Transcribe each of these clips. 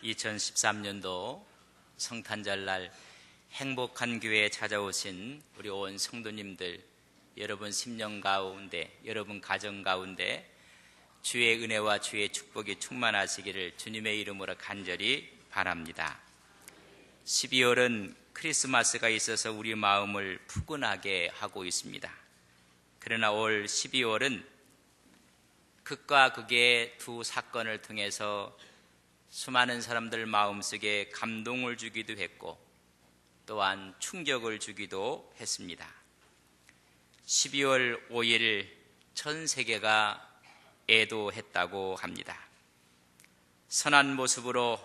2013년도 성탄절날 행복한 교회에 찾아오신 우리 온 성도님들, 여러분 심령 가운데, 여러분 가정 가운데 주의 은혜와 주의 축복이 충만하시기를 주님의 이름으로 간절히 바랍니다. 12월은 크리스마스가 있어서 우리 마음을 푸근하게 하고 있습니다. 그러나 올 12월은 극과 극의 두 사건을 통해서 수많은 사람들 마음속에 감동을 주기도 했고 또한 충격을 주기도 했습니다. 12월 5일 전 세계가 애도했다고 합니다. 선한 모습으로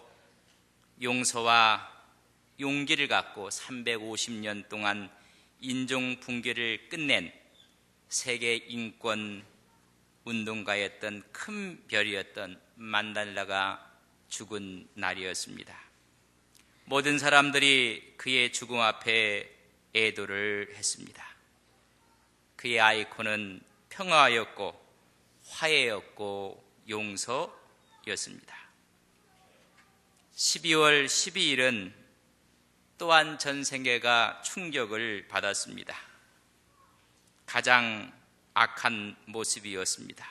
용서와 용기를 갖고 350년 동안 인종 붕괴를 끝낸 세계 인권 운동가였던 큰 별이었던 만델라가 죽은 날이었습니다. 모든 사람들이 그의 죽음 앞에 애도를 했습니다. 그의 아이콘은 평화였고 화해였고 용서였습니다. 12월 12일은 또한 전 세계가 충격을 받았습니다. 가장 악한 모습이었습니다.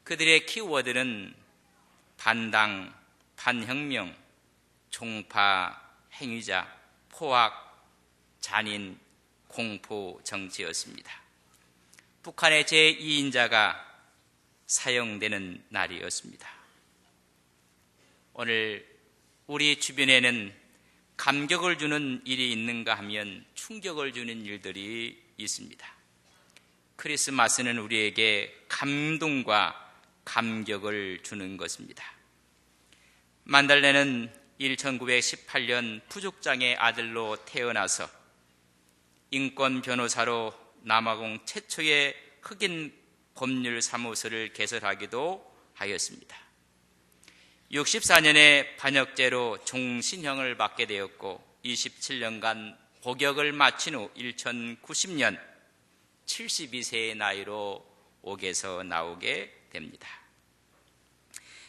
그들의 키워드는 반당, 반혁명, 종파, 행위자, 포악, 잔인, 공포 정치였습니다. 북한의 제2인자가 사형되는 날이었습니다. 오늘 우리 주변에는 감격을 주는 일이 있는가 하면 충격을 주는 일들이 있습니다. 크리스마스는 우리에게 감동과 감격을 주는 것입니다. 만델라는 1918년 부족장의 아들로 태어나서 인권 변호사로 남아공 최초의 흑인 법률 사무소를 개설하기도 하였습니다. 64년에 반역죄로 종신형을 받게 되었고 27년간 복역을 마친 후 1090년 72세의 나이로 옥에서 나오게 됩니다.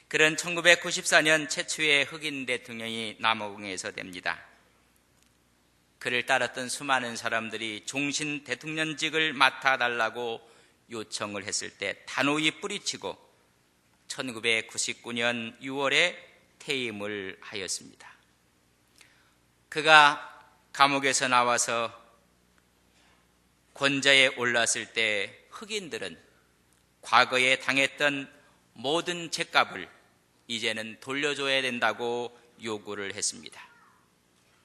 그런 1994년 최초의 흑인 대통령이 남아공에서 됩니다. 그를 따랐던 수많은 사람들이 종신 대통령직을 맡아달라고 요청을 했을 때 단호히 뿌리치고 1999년 6월에 퇴임을 하였습니다. 그가 감옥에서 나와서 권좌에 올랐을 때 흑인들은 과거에 당했던 모든 죄값을 이제는 돌려줘야 된다고 요구를 했습니다.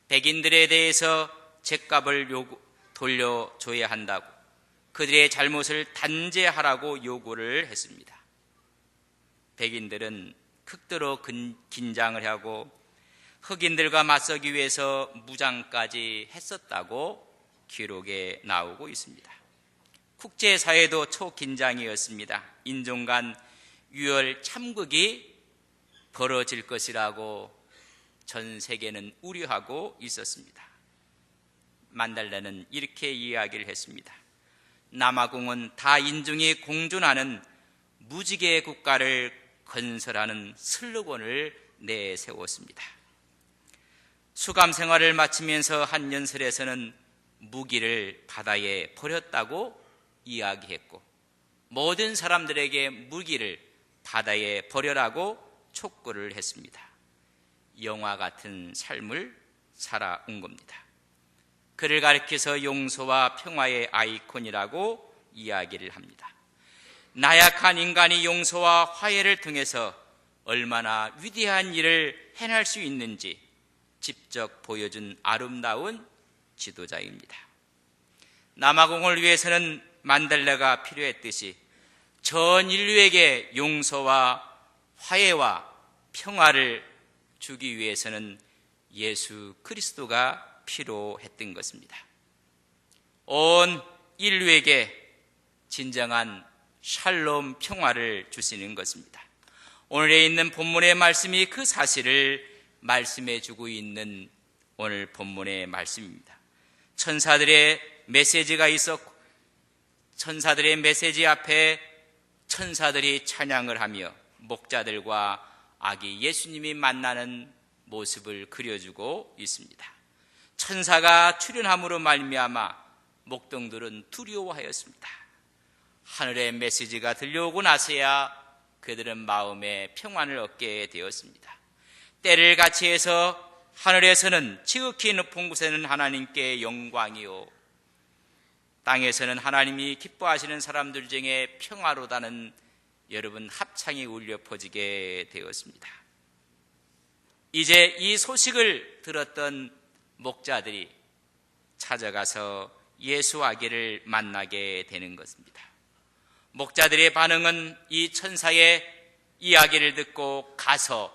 백인들에 대해서 죄값을 돌려줘야 한다고, 그들의 잘못을 단죄하라고 요구를 했습니다. 백인들은 극도로 긴장을 하고 흑인들과 맞서기 위해서 무장까지 했었다고 기록에 나오고 있습니다. 국제사회도 초긴장이었습니다. 인종 간 유혈 참극이 벌어질 것이라고 전 세계는 우려하고 있었습니다. 만델라는 이렇게 이야기를 했습니다. 남아공은 다인종이 공존하는 무지개 국가를 건설하는 슬로건을 내세웠습니다. 수감 생활을 마치면서 한 연설에서는 무기를 바다에 버렸다고 이야기했고 모든 사람들에게 무기를 바다에 버려라고 촉구를 했습니다. 영화 같은 삶을 살아온 겁니다. 그를 가리켜서 용서와 평화의 아이콘이라고 이야기를 합니다. 나약한 인간이 용서와 화해를 통해서 얼마나 위대한 일을 해낼 수 있는지 직접 보여준 아름다운 지도자입니다. 남아공을 위해서는 만델라가 필요했듯이 전 인류에게 용서와 화해와 평화를 주기 위해서는 예수 그리스도가 필요했던 것입니다. 온 인류에게 진정한 샬롬 평화를 주시는 것입니다. 오늘에 있는 본문의 말씀이 그 사실을 말씀해 주고 있는 오늘 본문의 말씀입니다. 천사들의 메시지가 있었고 천사들의 메시지 앞에 천사들이 찬양을 하며 목자들과 아기 예수님이 만나는 모습을 그려주고 있습니다. 천사가 출현함으로 말미암아 목동들은 두려워하였습니다. 하늘의 메시지가 들려오고 나서야 그들은 마음의 평안을 얻게 되었습니다. 때를 같이해서 하늘에서는 지극히 높은 곳에는 하나님께 영광이요, 땅에서는 하나님이 기뻐하시는 사람들 중에 평화로다는 여러분 합창이 울려 퍼지게 되었습니다. 이제 이 소식을 들었던 목자들이 찾아가서 예수 아기를 만나게 되는 것입니다. 목자들의 반응은 이 천사의 이야기를 듣고 가서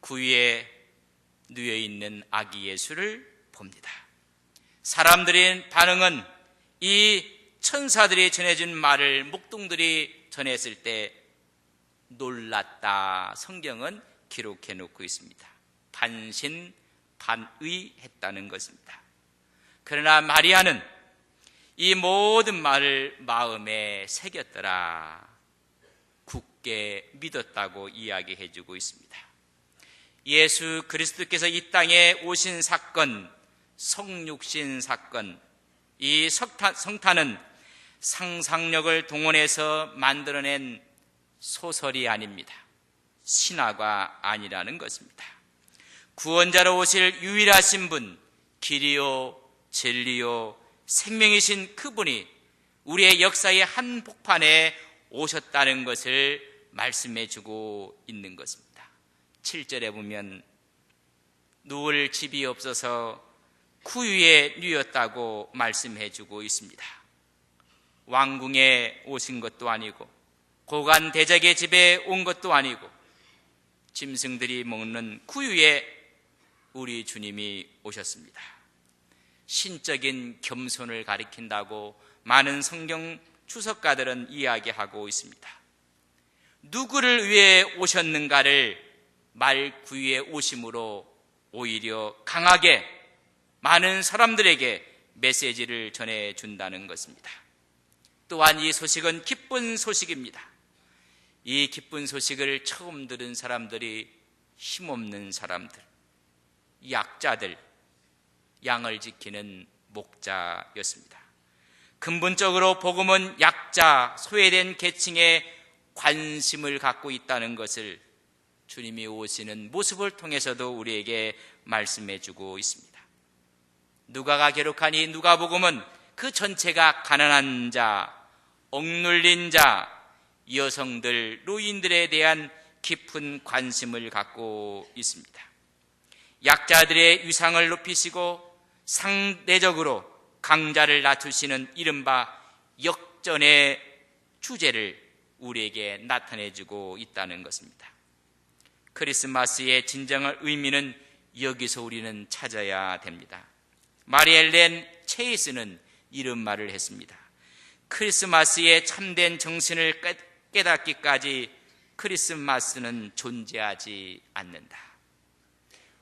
구유에 누워있는 아기 예수를 봅니다. 사람들의 반응은 이 천사들이 전해준 말을 목동들이 전했을 때 놀랐다, 성경은 기록해 놓고 있습니다. 반신반의했다는 것입니다. 그러나 마리아는 이 모든 말을 마음에 새겼더라, 굳게 믿었다고 이야기해 주고 있습니다. 예수 그리스도께서 이 땅에 오신 사건, 성육신 사건, 이 성탄은 상상력을 동원해서 만들어낸 소설이 아닙니다. 신화가 아니라는 것입니다. 구원자로 오실 유일하신 분, 길이요 진리요 생명이신 그분이 우리의 역사의 한복판에 오셨다는 것을 말씀해 주고 있는 것입니다. 7절에 보면 누울 집이 없어서 구유에 누웠다고 말씀해 주고 있습니다. 왕궁에 오신 것도 아니고 고관 대적의 집에 온 것도 아니고 짐승들이 먹는 구유에 우리 주님이 오셨습니다. 신적인 겸손을 가리킨다고 많은 성경 주석가들은 이야기하고 있습니다. 누구를 위해 오셨는가를 말 구유에 오심으로 오히려 강하게 많은 사람들에게 메시지를 전해준다는 것입니다. 또한 이 소식은 기쁜 소식입니다. 이 기쁜 소식을 처음 들은 사람들이 힘없는 사람들, 약자들, 양을 지키는 목자였습니다. 근본적으로 복음은 약자, 소외된 계층에 관심을 갖고 있다는 것을 주님이 오시는 모습을 통해서도 우리에게 말씀해 주고 있습니다. 누가가 기록한 이 누가복음은 그 전체가 가난한 자, 억눌린 자, 여성들, 노인들에 대한 깊은 관심을 갖고 있습니다. 약자들의 위상을 높이시고 상대적으로 강자를 낮추시는 이른바 역전의 주제를 우리에게 나타내주고 있다는 것입니다. 크리스마스의 진정한 의미는 여기서 우리는 찾아야 됩니다. 마리엘렌 체이스는 이런 말을 했습니다. 크리스마스의 참된 정신을 깨닫기까지 크리스마스는 존재하지 않는다.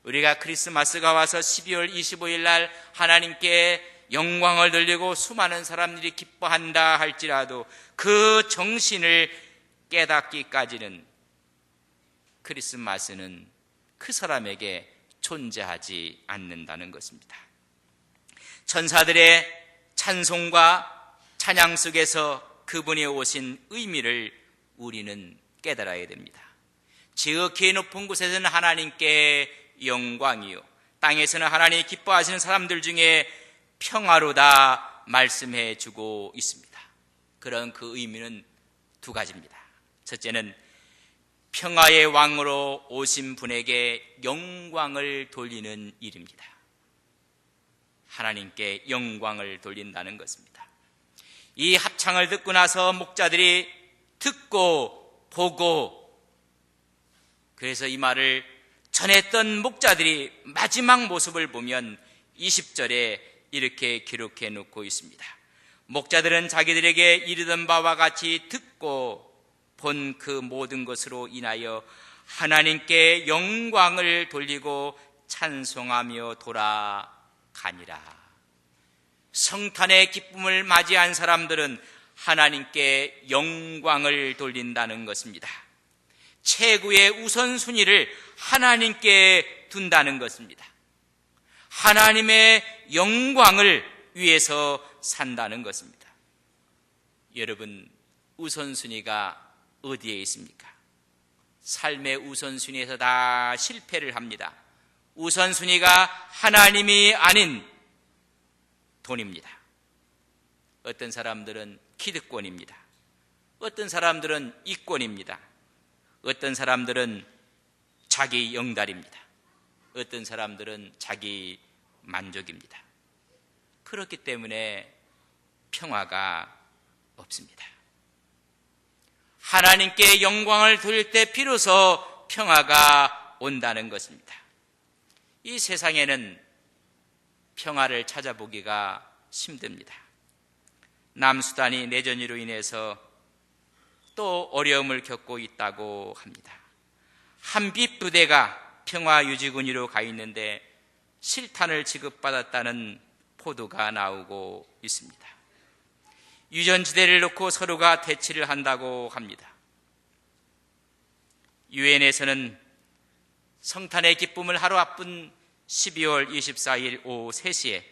우리가 크리스마스가 와서 12월 25일 날 하나님께 영광을 돌리고 수많은 사람들이 기뻐한다 할지라도 그 정신을 깨닫기까지는 크리스마스는 그 사람에게 존재하지 않는다는 것입니다. 천사들의 찬송과 찬양 속에서 그분이 오신 의미를 우리는 깨달아야 됩니다. 지극히 높은 곳에서는 하나님께 영광이요, 땅에서는 하나님이 기뻐하시는 사람들 중에 평화로다 말씀해 주고 있습니다. 그런 그 의미는 두 가지입니다. 첫째는 평화의 왕으로 오신 분에게 영광을 돌리는 일입니다. 하나님께 영광을 돌린다는 것입니다. 이 합창을 듣고 나서 목자들이 듣고 보고, 그래서 이 말을 전했던 목자들이 마지막 모습을 보면 20절에 이렇게 기록해 놓고 있습니다. 목자들은 자기들에게 이르던 바와 같이 듣고 본 그 모든 것으로 인하여 하나님께 영광을 돌리고 찬송하며 돌아가니라. 성탄의 기쁨을 맞이한 사람들은 하나님께 영광을 돌린다는 것입니다. 최고의 우선순위를 하나님께 둔다는 것입니다. 하나님의 영광을 위해서 산다는 것입니다. 여러분, 우선순위가 어디에 있습니까? 삶의 우선순위에서 다 실패를 합니다. 우선순위가 하나님이 아닌 돈입니다. 어떤 사람들은 기득권입니다. 어떤 사람들은 이권입니다. 어떤 사람들은 자기 영달입니다. 어떤 사람들은 자기 만족입니다. 그렇기 때문에 평화가 없습니다. 하나님께 영광을 돌릴 때 비로소 평화가 온다는 것입니다. 이 세상에는 평화를 찾아보기가 힘듭니다. 남수단이 내전으로 인해서 또 어려움을 겪고 있다고 합니다. 한빛 부대가 평화유지군으로 가 있는데 실탄을 지급받았다는 보도가 나오고 있습니다. 유전지대를 놓고 서로가 대치를 한다고 합니다. 유엔에서는 성탄의 기쁨을 하루 앞둔 12월 24일 오후 3시에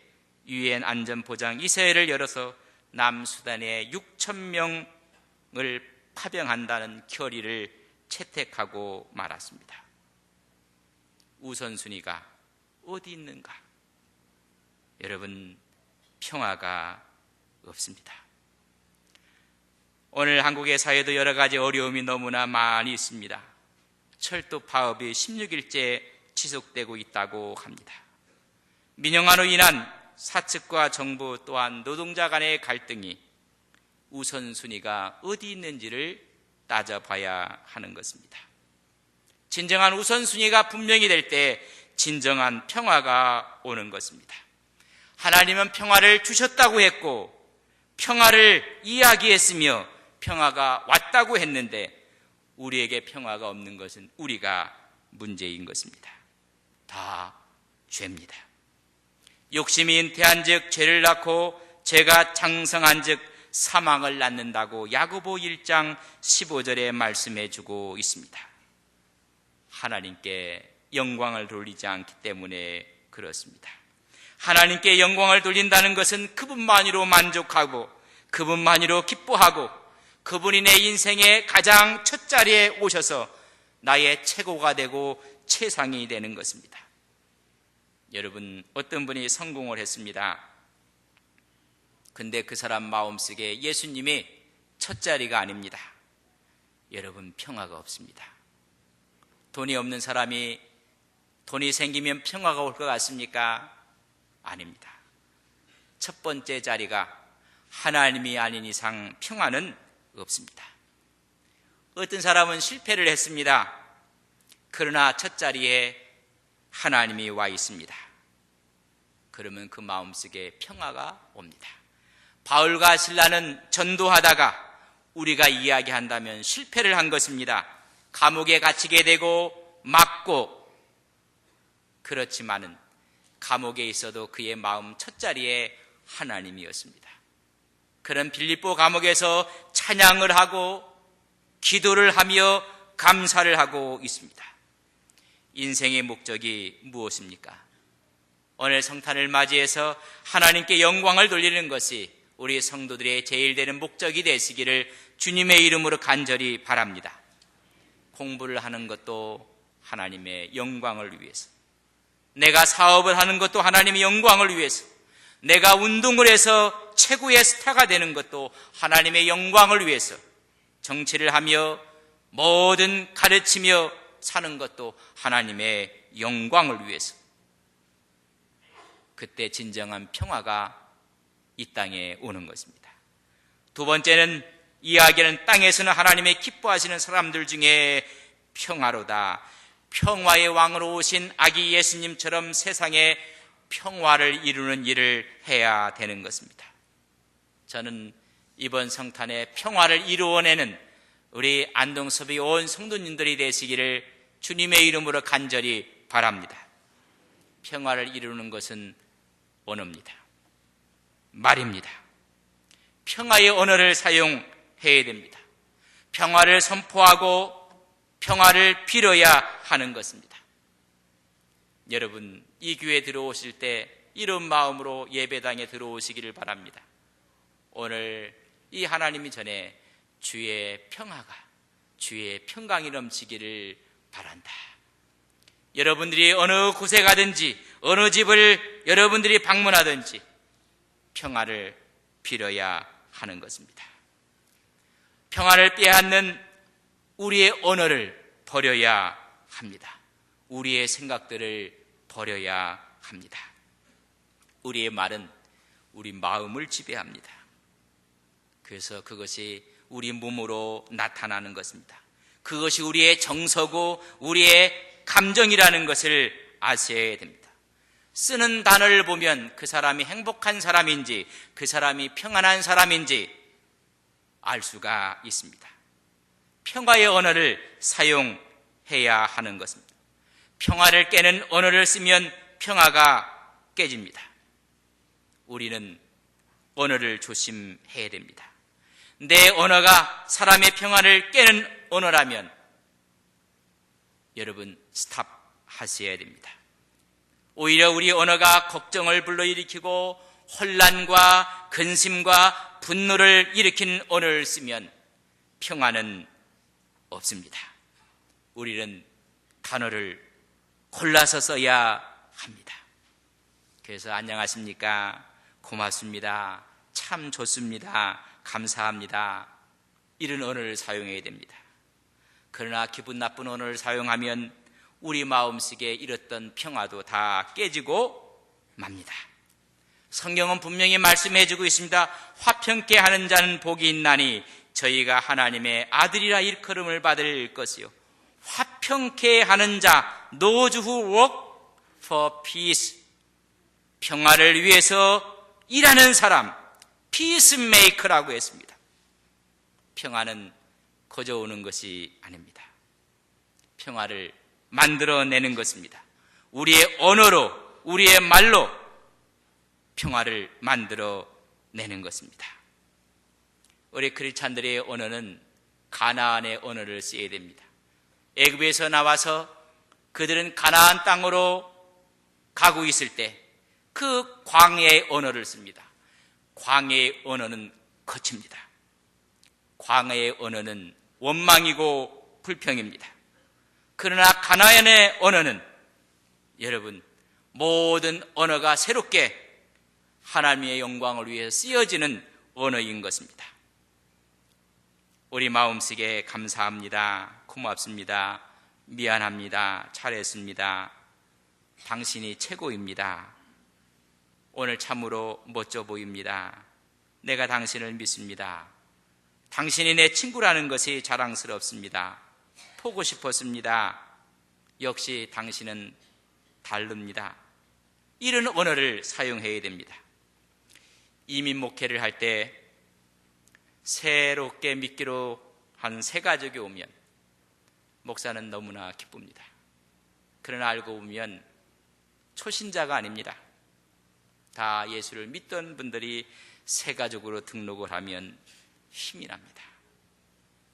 유엔 안전보장 이사회를 열어서 남수단에 6,000명을 파병한다는 결의를 채택하고 말았습니다. 우선순위가 어디 있는가? 여러분, 평화가 없습니다. 오늘 한국의 사회도 여러 가지 어려움이 너무나 많이 있습니다. 철도 파업이 16일째 지속되고 있다고 합니다. 민영화로 인한 사측과 정부 또한 노동자 간의 갈등이 우선순위가 어디 있는지를 따져봐야 하는 것입니다. 진정한 우선순위가 분명히 될 때 진정한 평화가 오는 것입니다. 하나님은 평화를 주셨다고 했고 평화를 이야기했으며 평화가 왔다고 했는데 우리에게 평화가 없는 것은 우리가 문제인 것입니다. 다 죄입니다. 욕심이 잉태한즉 죄를 낳고 죄가 장성한즉 사망을 낳는다고 야고보 1장 15절에 말씀해 주고 있습니다. 하나님께 영광을 돌리지 않기 때문에 그렇습니다. 하나님께 영광을 돌린다는 것은 그분만으로 만족하고 그분만으로 기뻐하고 그분이 내 인생의 가장 첫 자리에 오셔서 나의 최고가 되고 최상이 되는 것입니다. 여러분, 어떤 분이 성공을 했습니다. 근데 그 사람 마음속에 예수님이 첫 자리가 아닙니다. 여러분, 평화가 없습니다. 돈이 없는 사람이 돈이 생기면 평화가 올 것 같습니까? 아닙니다. 첫 번째 자리가 하나님이 아닌 이상 평화는 없습니다. 어떤 사람은 실패를 했습니다. 그러나 첫 자리에 하나님이 와 있습니다. 그러면 그 마음속에 평화가 옵니다. 바울과 실라는 전도하다가 우리가 이야기한다면 실패를 한 것입니다. 감옥에 갇히게 되고 맞고, 그렇지만은 감옥에 있어도 그의 마음 첫 자리에 하나님이었습니다. 그런 빌립보 감옥에서 찬양을 하고 기도를 하며 감사를 하고 있습니다. 인생의 목적이 무엇입니까? 오늘 성탄을 맞이해서 하나님께 영광을 돌리는 것이 우리 성도들의 제일 되는 목적이 되시기를 주님의 이름으로 간절히 바랍니다. 공부를 하는 것도 하나님의 영광을 위해서, 내가 사업을 하는 것도 하나님의 영광을 위해서, 내가 운동을 해서 최고의 스타가 되는 것도 하나님의 영광을 위해서, 정치를 하며 뭐든 가르치며 사는 것도 하나님의 영광을 위해서, 그때 진정한 평화가 이 땅에 오는 것입니다. 두 번째는, 이야기는 땅에서는 하나님의 기뻐하시는 사람들 중에 평화로다. 평화의 왕으로 오신 아기 예수님처럼 세상에 평화를 이루는 일을 해야 되는 것입니다. 저는 이번 성탄에 평화를 이루어내는 우리 안동섭의 온 성도님들이 되시기를 주님의 이름으로 간절히 바랍니다. 평화를 이루는 것은 언어입니다. 말입니다. 평화의 언어를 사용해야 됩니다. 평화를 선포하고 평화를 빌어야 하는 것입니다. 여러분, 이 교회에 들어오실 때 이런 마음으로 예배당에 들어오시기를 바랍니다. 오늘 이 하나님이 전에 주의 평화가, 주의 평강이 넘치기를 바란다. 여러분들이 어느 곳에 가든지, 어느 집을 여러분들이 방문하든지 평화를 빌어야 하는 것입니다. 평화를 빼앗는 우리의 언어를 버려야 합니다. 우리의 생각들을 버려야 합니다. 우리의 말은 우리 마음을 지배합니다. 그래서 그것이 우리 몸으로 나타나는 것입니다. 그것이 우리의 정서고 우리의 감정이라는 것을 아셔야 됩니다. 쓰는 단어를 보면 그 사람이 행복한 사람인지 그 사람이 평안한 사람인지 알 수가 있습니다. 평화의 언어를 사용해야 하는 것입니다. 평화를 깨는 언어를 쓰면 평화가 깨집니다. 우리는 언어를 조심해야 됩니다. 내 언어가 사람의 평화를 깨는 언어라면 여러분 스탑하셔야 됩니다. 오히려 우리 언어가 걱정을 불러일으키고 혼란과 근심과 분노를 일으키는 언어를 쓰면 평화는 없습니다. 우리는 단어를 골라서 써야 합니다. 그래서 안녕하십니까? 고맙습니다. 참 좋습니다. 감사합니다. 이런 언어를 사용해야 됩니다. 그러나 기분 나쁜 언어를 사용하면 우리 마음속에 잃었던 평화도 다 깨지고 맙니다. 성경은 분명히 말씀해주고 있습니다. 화평케 하는 자는 복이 있나니 저희가 하나님의 아들이라 일컬음을 받을 것이요. 화평케 하는 자, those who work for peace, 평화를 위해서 일하는 사람, peacemaker라고 했습니다. 평화는 거저 오는 것이 아닙니다. 평화를 만들어내는 것입니다. 우리의 언어로, 우리의 말로 평화를 만들어내는 것입니다. 우리 크리스찬들의 언어는 가나안의 언어를 써야 됩니다. 애굽에서 나와서 그들은 가나안 땅으로 가고 있을 때 그 광야의 언어를 씁니다. 광야의 언어는 거칩니다. 광야의 언어는 원망이고 불평입니다. 그러나 가나안의 언어는 여러분 모든 언어가 새롭게 하나님의 영광을 위해 쓰여지는 언어인 것입니다. 우리 마음속에 감사합니다. 고맙습니다. 미안합니다. 잘했습니다. 당신이 최고입니다. 오늘 참으로 멋져 보입니다. 내가 당신을 믿습니다. 당신이 내 친구라는 것이 자랑스럽습니다. 보고 싶었습니다. 역시 당신은 다릅니다. 이런 언어를 사용해야 됩니다. 이민 목회를 할 때 새롭게 믿기로 한 새 가족이 오면 목사는 너무나 기쁩니다. 그러나 알고 보면 초신자가 아닙니다. 다 예수를 믿던 분들이 새 가족으로 등록을 하면 힘이 납니다.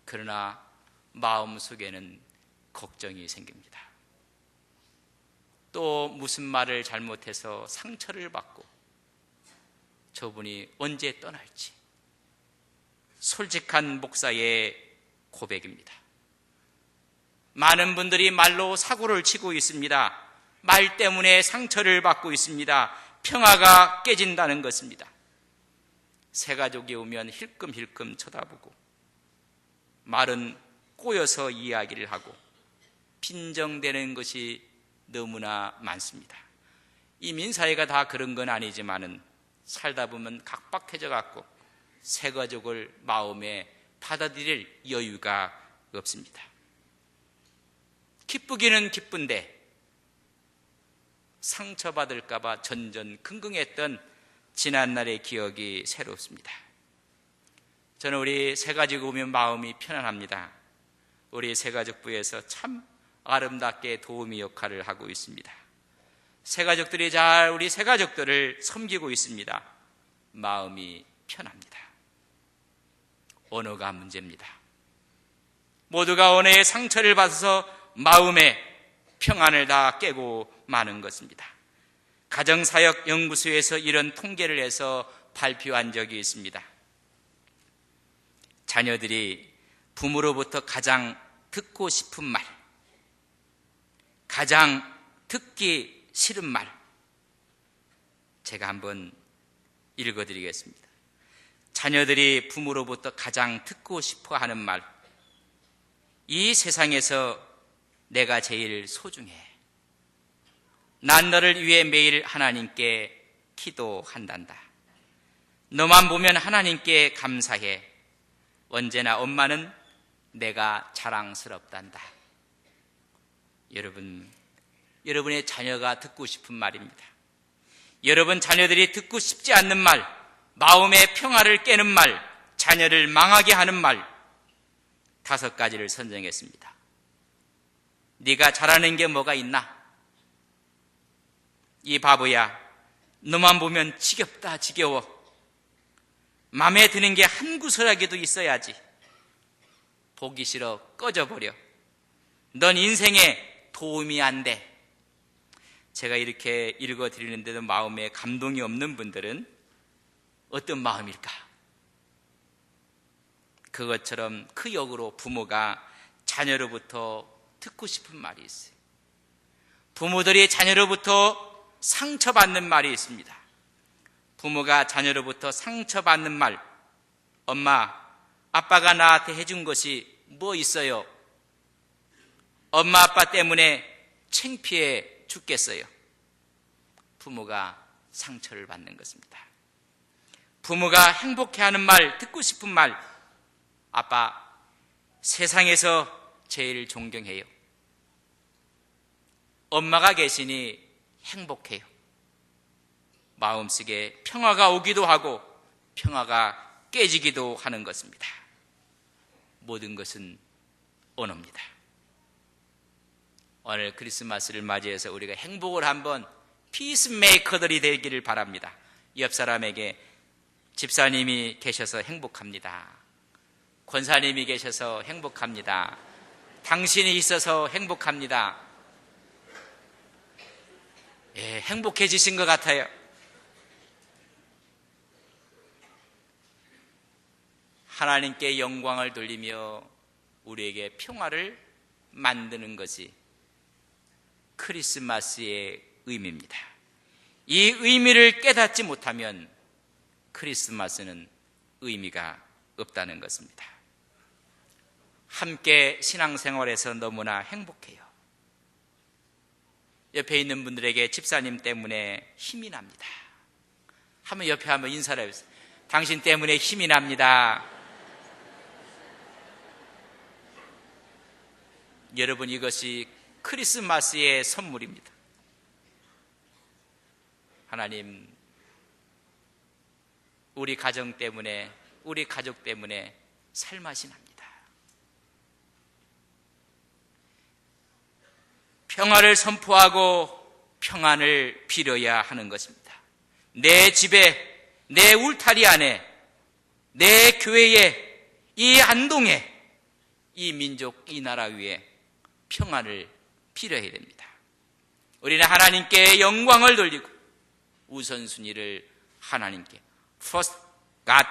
그러나 마음속에는 걱정이 생깁니다. 또 무슨 말을 잘못해서 상처를 받고 저분이 언제 떠날지. 솔직한 목사의 고백입니다. 많은 분들이 말로 사고를 치고 있습니다. 말 때문에 상처를 받고 있습니다. 평화가 깨진다는 것입니다. 새 가족이 오면 힐끔힐끔 쳐다보고 말은 꼬여서 이야기를 하고 빈정대는 것이 너무나 많습니다. 이민사회가 다 그런 건 아니지만은 살다 보면 각박해져 갖고 새 가족을 마음에 받아들일 여유가 없습니다. 기쁘기는 기쁜데 상처받을까 봐 전전긍긍했던 지난날의 기억이 새롭습니다. 저는 우리 새가족 오면 마음이 편안합니다. 우리 새가족부에서 참 아름답게 도우미 역할을 하고 있습니다. 새가족들이 잘 우리 새가족들을 섬기고 있습니다. 마음이 편합니다. 언어가 문제입니다. 모두가 언어의 상처를 받아서 마음의 평안을 다 깨고 마는 것입니다. 가정사역연구소에서 이런 통계를 해서 발표한 적이 있습니다. 자녀들이 부모로부터 가장 듣고 싶은 말, 가장 듣기 싫은 말, 제가 한번 읽어드리겠습니다. 자녀들이 부모로부터 가장 듣고 싶어 하는 말, 이 세상에서 내가 제일 소중해. 난 너를 위해 매일 하나님께 기도한단다. 너만 보면 하나님께 감사해. 언제나 엄마는 내가 자랑스럽단다. 여러분의 자녀가 듣고 싶은 말입니다. 여러분 자녀들이 듣고 싶지 않는 말, 마음의 평화를 깨는 말, 자녀를 망하게 하는 말, 5가지를 선정했습니다. 네가 잘하는 게 뭐가 있나? 이 바보야, 너만 보면 지겹다 지겨워. 마음에 드는 게 한 구석이라도 있어야지. 보기 싫어, 꺼져버려. 넌 인생에 도움이 안 돼. 제가 이렇게 읽어드리는데도 마음에 감동이 없는 분들은 어떤 마음일까? 그것처럼 그 역으로 부모가 자녀로부터 듣고 싶은 말이 있어요. 부모들이 자녀로부터 상처받는 말이 있습니다. 부모가 자녀로부터 상처받는 말, 엄마, 아빠가 나한테 해준 것이 뭐 있어요? 엄마, 아빠 때문에 창피해 죽겠어요. 부모가 상처를 받는 것입니다. 부모가 행복해하는 말, 듣고 싶은 말, 아빠, 세상에서 제일 존경해요. 엄마가 계시니 행복해요. 마음속에 평화가 오기도 하고 평화가 깨지기도 하는 것입니다. 모든 것은 언어입니다. 오늘 크리스마스를 맞이해서 우리가 행복을 한번 피스메이커들이 되기를 바랍니다. 옆 사람에게 집사님이 계셔서 행복합니다. 권사님이 계셔서 행복합니다. 당신이 있어서 행복합니다. 예, 행복해지신 것 같아요. 하나님께 영광을 돌리며 우리에게 평화를 만드는 것이 크리스마스의 의미입니다. 이 의미를 깨닫지 못하면 크리스마스는 의미가 없다는 것입니다. 함께 신앙생활에서 너무나 행복해요. 옆에 있는 분들에게 집사님 때문에 힘이 납니다. 한번 옆에 한번 인사를 해보세요. 당신 때문에 힘이 납니다. 여러분, 이것이 크리스마스의 선물입니다. 하나님, 우리 가정 때문에, 우리 가족 때문에 살맛이 납니다. 평화를 선포하고 평안을 빌어야 하는 것입니다. 내 집에, 내 울타리 안에, 내 교회에, 이 안동에, 이 민족, 이 나라 위에 평안을 빌어야 됩니다. 우리는 하나님께 영광을 돌리고 우선순위를 하나님께, First God,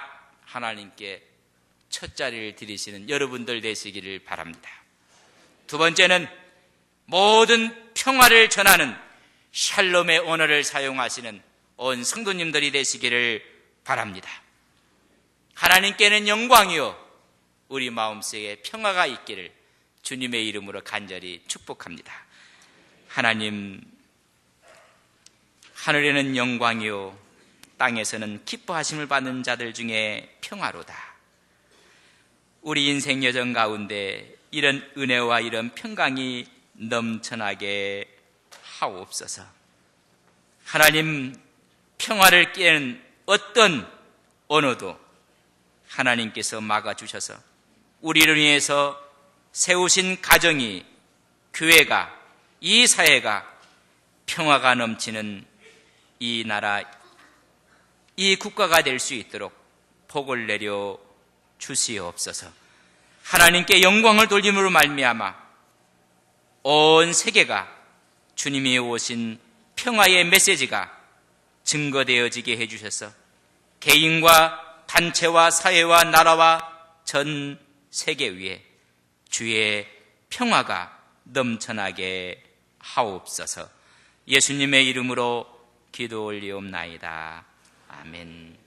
하나님께 첫 자리를 드리시는 여러분들 되시기를 바랍니다. 두 번째는 모든 평화를 전하는 샬롬의 언어를 사용하시는 온 성도님들이 되시기를 바랍니다. 하나님께는 영광이요 우리 마음속에 평화가 있기를 주님의 이름으로 간절히 축복합니다. 하나님, 하늘에는 영광이요 땅에서는 기뻐하심을 받는 자들 중에 평화로다. 우리 인생 여정 가운데 이런 은혜와 이런 평강이 넘쳐나게 하옵소서. 하나님, 평화를 깨는 어떤 언어도 하나님께서 막아주셔서 우리를 위해서 세우신 가정이, 교회가, 이 사회가 평화가 넘치는 이 나라, 이 국가가 될 수 있도록 복을 내려 주시옵소서. 하나님께 영광을 돌림으로 말미암아 온 세계가 주님이 오신 평화의 메시지가 증거되어지게 해주셔서 개인과 단체와 사회와 나라와 전 세계 위에 주의 평화가 넘쳐나게 하옵소서. 예수님의 이름으로 기도 올리옵나이다. 아멘.